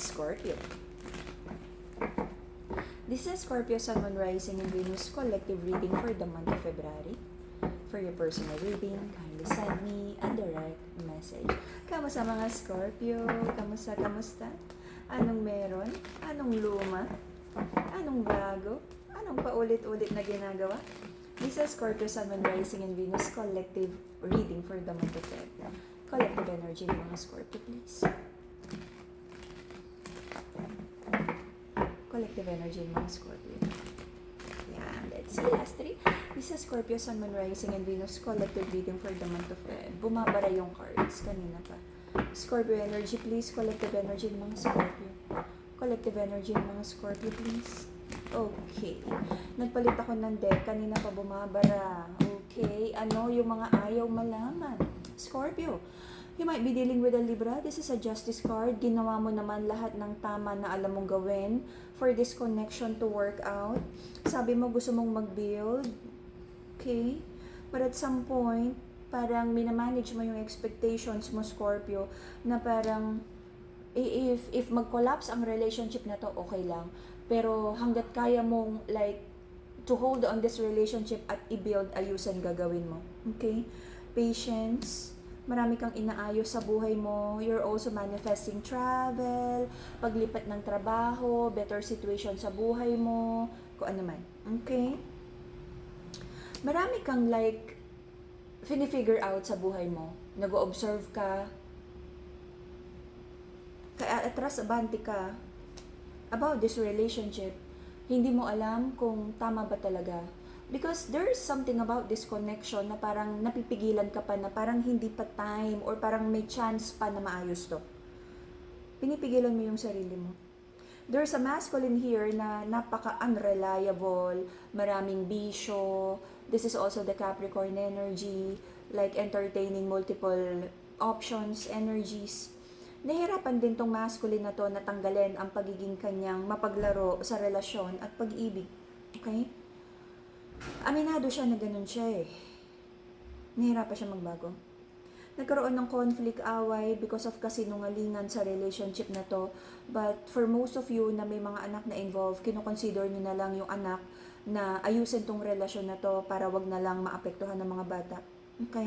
Scorpio. This is Scorpio Sun, Moon, Rising, and Venus collective reading for the month of February. For your personal reading, kindly send me a direct message. Kamusta mga Scorpio? Kamusta? Anong meron? Anong luma? Anong bago? Anong paulit-ulit na ginagawa? This is Scorpio Sun, Moon, Rising, and Venus collective reading for the month of February. Collective energy ng mga Scorpio, please. Collective energy ng mga Scorpio. Yeah, let's see. Last three. This is Scorpio, Sun, Moon, Rising, and Venus collective reading for the month of Feb. Bumabara yung cards kanina pa. Scorpio energy, please. Collective energy ng mga Scorpio. Collective energy ng mga Scorpio, please. Okay. Nagpalit ako ng deck. Kanina pa bumabara. Okay. Ano yung mga ayaw malaman? Scorpio. You might be dealing with a Libra. This is a Justice card. Ginawa mo naman lahat ng tama na alam mong gawin for this connection to work out. Sabi mo gusto mong mag-build. Okay? But at some point, parang minamanage mo yung expectations mo, Scorpio, na parang if mag-collapse ang relationship na to, okay lang. Pero hanggat kaya mong like to hold on this relationship at i-build, ayusan gagawin mo. Okay? Patience. Marami kang inaayos sa buhay mo. You're also manifesting travel, paglipat ng trabaho, better situation sa buhay mo, kung ano man. Okay? Marami kang like fini-figure out sa buhay mo. Nag-o-observe ka. Kaya atras abante ka about this relationship. Hindi mo alam kung tama ba talaga. Because there is something about this connection na parang napipigilan ka pa na parang hindi pa time or parang may chance pa na maayos to. Pinipigilan mo yung sarili mo. There's a masculine here na napaka-unreliable, maraming bisyo. This is also the Capricorn energy, like entertaining multiple options, energies. Nahirapan din tong masculine na to na tanggalin ang pagiging kanyang mapaglaro sa relasyon at pag-ibig. Okay? Aminado siya na ganun siya eh. Nahirapan siya magbago. Nagkaroon ng conflict, away because of kasinungalingan sa relationship na to. But for most of you na may mga anak na involved, kinoconsider nyo na lang yung anak na ayusin tong relasyon na to para wag na lang maapektuhan ng mga bata. Okay?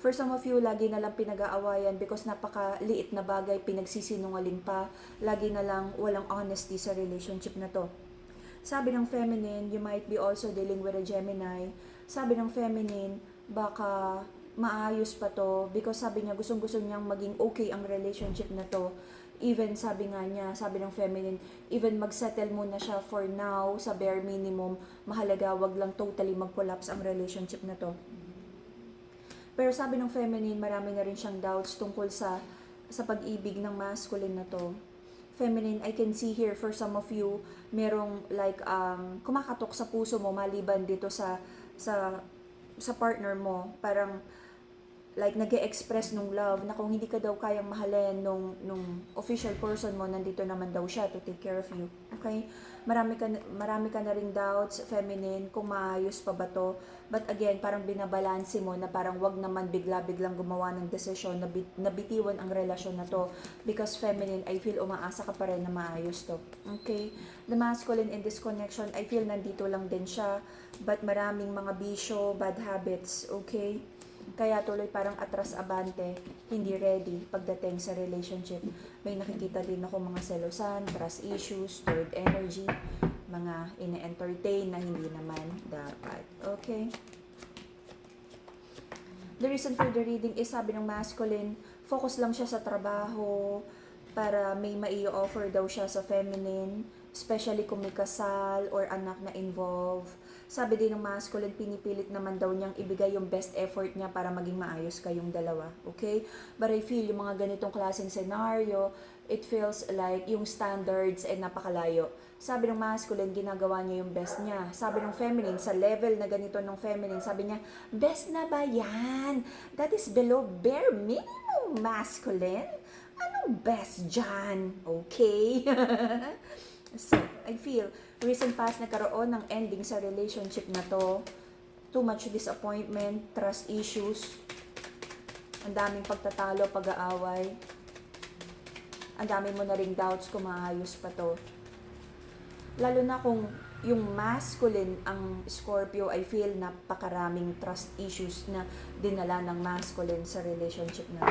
For some of you, lagi na lang pinag-aawayan because napakaliit na bagay, pinagsisinungaling pa. Lagi na lang walang honesty sa relationship na to. Sabi ng feminine, you might be also dealing with a Gemini. Sabi ng feminine, baka maayos pa to because sabi niya gustong-gusto niyang maging okay ang relationship na to. Even sabi nga niya, sabi ng feminine, even mag-settle muna siya for now sa bare minimum, mahalaga wag lang totally mag-collapse ang relationship na to. Pero sabi ng feminine, marami na rin siyang doubts tungkol sa pag-ibig ng masculine na to. Feminine, I can see here for some of you, merong like kumakatok sa puso mo maliban dito sa partner mo. Parang like nag-e-express nung love na kung hindi ka daw kayang mahalin nung official person mo, nandito naman daw siya to take care of you. Okay? Marami ka na ring doubts, feminine, kung maayos pa ba to. But again, parang binabalanse mo na parang wag naman bigla-biglang gumawa ng desisyon na bitiwan ang relasyon na to. Because feminine, I feel umaasa ka pa rin na maayos to. Okay? The masculine in this connection, I feel nandito lang din siya. But maraming mga bisyo, bad habits. Okay? Kaya tuloy parang atras-abante, hindi ready pagdating sa relationship. May nakikita din ako mga selosan, trust issues, third energy, mga ine-entertain na hindi naman dapat. Okay? The reason for the reading is sabi ng masculine, focus lang siya sa trabaho para may mai-offer daw siya sa feminine, especially kung may kasal or anak na involved. Sabi din ng masculine, pinipilit naman daw niyang ibigay yung best effort niya para maging maayos kayong dalawa. Okay? But I feel yung mga ganitong klaseng scenario, it feels like yung standards ay napakalayo. Sabi ng masculine, ginagawa niya yung best niya. Sabi ng feminine, sa level na ganito ng feminine, sabi niya, best na ba yan? That is below bare minimum, masculine. Anong best dyan? Okay? So, I feel, recent past nagkaroon ng ending sa relationship na to. Too much disappointment, trust issues, ang daming pagtatalo, pag-aaway. Ang dami mo na ring doubts kung maayos pa to. Lalo na kung yung masculine ang Scorpio, I feel napakaraming trust issues na dinala ng masculine sa relationship na.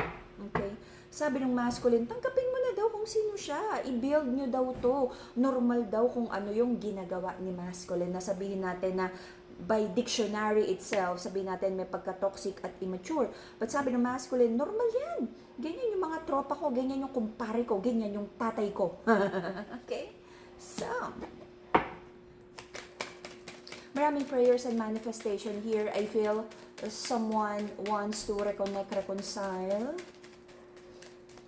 Okay? Sabi ng masculine, tanggapin mo na daw kung sino siya. I-build nyo daw to. Normal daw kung ano yung ginagawa ni masculine. Nasabihin natin na by dictionary itself, sabihin natin may pagka-toxic at immature. But sabi ng masculine, normal yan. Ganyan yung mga tropa ko, ganyan yung kumpare ko, ganyan yung tatay ko. Okay? So, maraming prayers and manifestation here. I feel someone wants to reconnect, reconcile.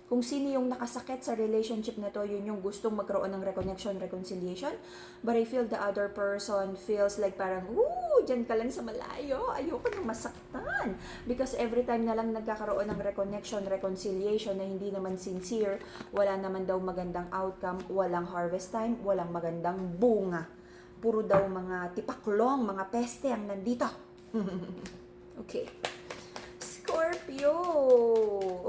Kung sino yung nakasakit sa relationship na to, yun yung gustong magkaroon ng reconnection, reconciliation. But I feel the other person feels like parang, dyan ka lang sa malayo, ayoko nang masaktan. Because every time na lang nagkakaroon ng reconnection, reconciliation na hindi naman sincere, wala naman daw magandang outcome, walang harvest time, walang magandang bunga. Puro daw mga tipaklong, mga peste ang nandito. Okay. Scorpio.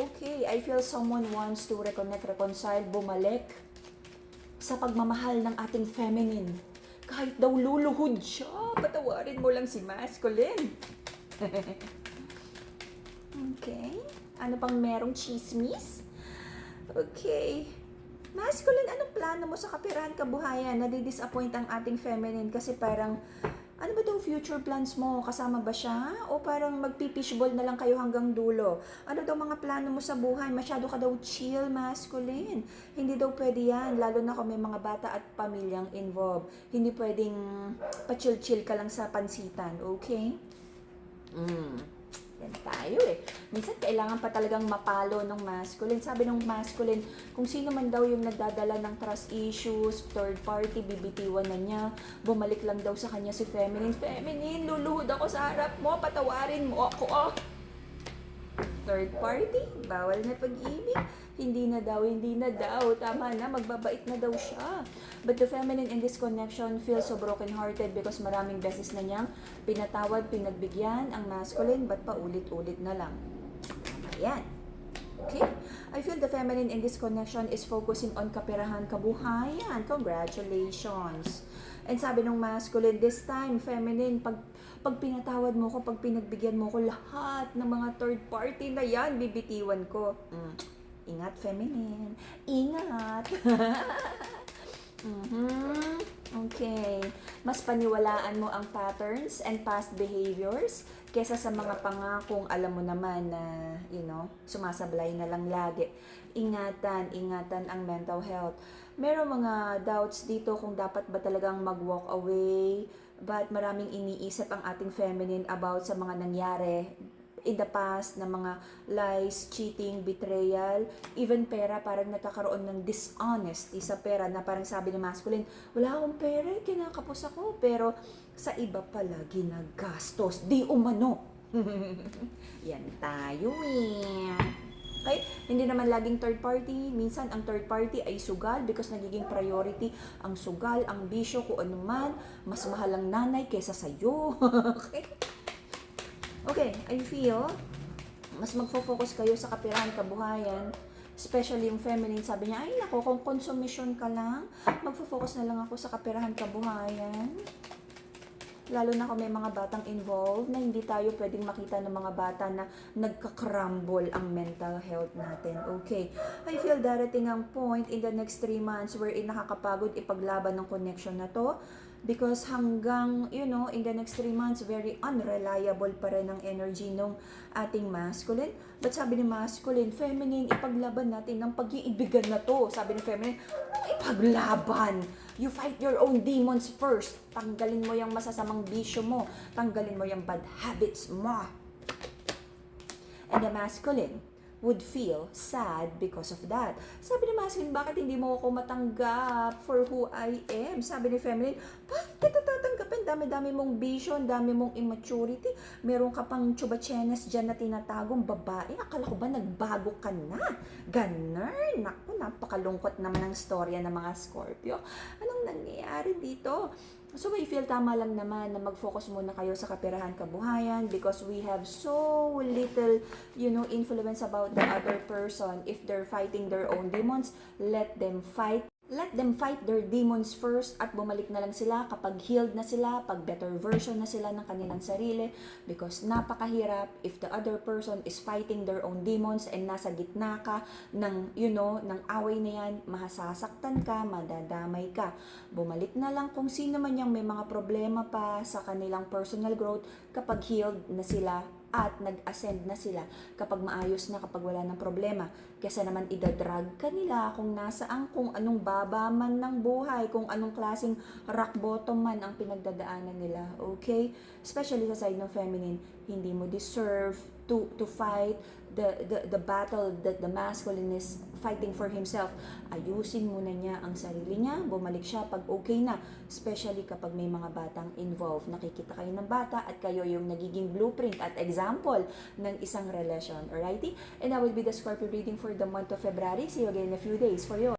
Okay, I feel someone wants to reconnect, reconcile, bumalik sa pagmamahal ng ating feminine. Kahit daw luluhod siya, patawarin mo lang si masculine. Okay. Ano pang merong chismis? Okay. Masculine, anong plano mo sa kapirahan kabuhayan? Nadi-disappoint ang ating feminine kasi parang, ano ba daw future plans mo? Kasama ba siya? O parang magpipishball na lang kayo hanggang dulo? Ano daw mga plano mo sa buhay? Masyado ka daw chill, masculine. Hindi daw pwede yan, lalo na kung may mga bata at pamilyang involved. Hindi pwedeng pa-chill-chill ka lang sa pansitan, okay? Yan tayo eh. Minsan kailangan pa talagang mapalo ng masculine. Sabi ng masculine, kung sino man daw yung nagdadala ng trust issues, third party, bibitiwan na niya, bumalik lang daw sa kanya si feminine. Feminine, luluhod ako sa harap mo, patawarin mo ako. Oh. Third party, bawal na pag-ibig. Hindi na daw. Tama na, magbabait na daw siya. But the feminine in this connection feels so broken-hearted because maraming beses na niyang pinatawad, pinagbigyan ang masculine, but paulit-ulit na lang. Ayan. Okay? I feel the feminine in this connection is focusing on kapirahan, kabuhayan. Congratulations. And sabi ng masculine, this time, feminine, pag pinatawad mo ko, pag pinagbigyan mo ko, lahat ng mga third party na yan, bibitiwan ko. Ingat, feminine. Ingat. Okay. Mas paniwalaan mo ang patterns and past behaviors kesa sa mga pangakong alam mo naman na, sumasablay na lang lagi. Ingatan ang mental health. Meron mga doubts dito kung dapat ba talagang mag-walk away, but maraming iniisip ang ating feminine about sa mga nangyari in the past na mga lies, cheating, betrayal, even pera, parang nagkakaroon ng dishonesty sa pera na parang sabi ni masculine, wala akong pera, kinakapos ako, pero sa iba pala ginagastos, di umano. Yan tayo eh. Okay? Hindi naman laging third party. Minsan, ang third party ay sugal because nagiging priority ang sugal, ang bisyo, kung ano man. Mas mahal ang nanay kesa sa'yo. Okay? Okay, I feel mas magfo-focus kayo sa kapirahan, kabuhayan, especially yung feminine. Sabi niya, ay nako, kung consumption ka lang, magfo-focus na lang ako sa kapirahan, kabuhayan. Lalo na kung may mga batang involved na hindi tayo pwedeng makita ng mga bata na nagkakrumble ang mental health natin. Okay, I feel darating ang point in the next 3 months wherein nakakapagod ipaglaban ng connection na to. Because hanggang, in the next 3 months, very unreliable pa rin ang energy ng ating masculine. But sabi ni masculine, feminine, ipaglaban natin ng pag-iibigan na to. Sabi ni feminine, ipaglaban. You fight your own demons first. Tanggalin mo yung masasamang bisyo mo. Tanggalin mo yung bad habits mo. And the masculine would feel sad because of that. Sabi ni masculine, bakit hindi mo ako matanggap for who I am? Sabi ni feminine, bakit kita tatanggapin? tanggapin, dami-dami mong vision, dami mong immaturity, meron ka pang chubachenes dyan na tinatagong babae, akala ko ba nagbago ka na? Ganun, naku, napakalungkot naman ang storya ng mga Scorpio. Anong nangyayari dito? So, I feel tama lang naman na mag-focus muna kayo sa kaperahan kabuhayan because we have so little, influence about the other person. If they're fighting their own demons, let them fight. Let them fight their demons first at bumalik na lang sila kapag healed na sila, pag better version na sila ng kanilang sarili because napakahirap if the other person is fighting their own demons and nasa gitna ka ng, ng away na yan, mahasasaktan ka, madadamay ka. Bumalik na lang kung sino man yung may mga problema pa sa kanilang personal growth kapag healed na sila at nag-ascend na sila kapag maayos na, kapag wala ng problema. Kesa naman idadrag ka nila kung nasaan, kung anong baba man ng buhay, kung anong klaseng rock bottom man ang pinagdadaanan nila. Okay? Especially sa side ng feminine, hindi mo deserve to fight the battle that the masculine is fighting for himself. Ayusin muna niya ang sarili niya, bumalik siya pag okay na, especially kapag may mga batang involved. Nakikita kayo ng bata at kayo yung nagiging blueprint at example ng isang relasyon. Alrighty? And that will be the Scorpio reading for the month of February. See you again in a few days for you.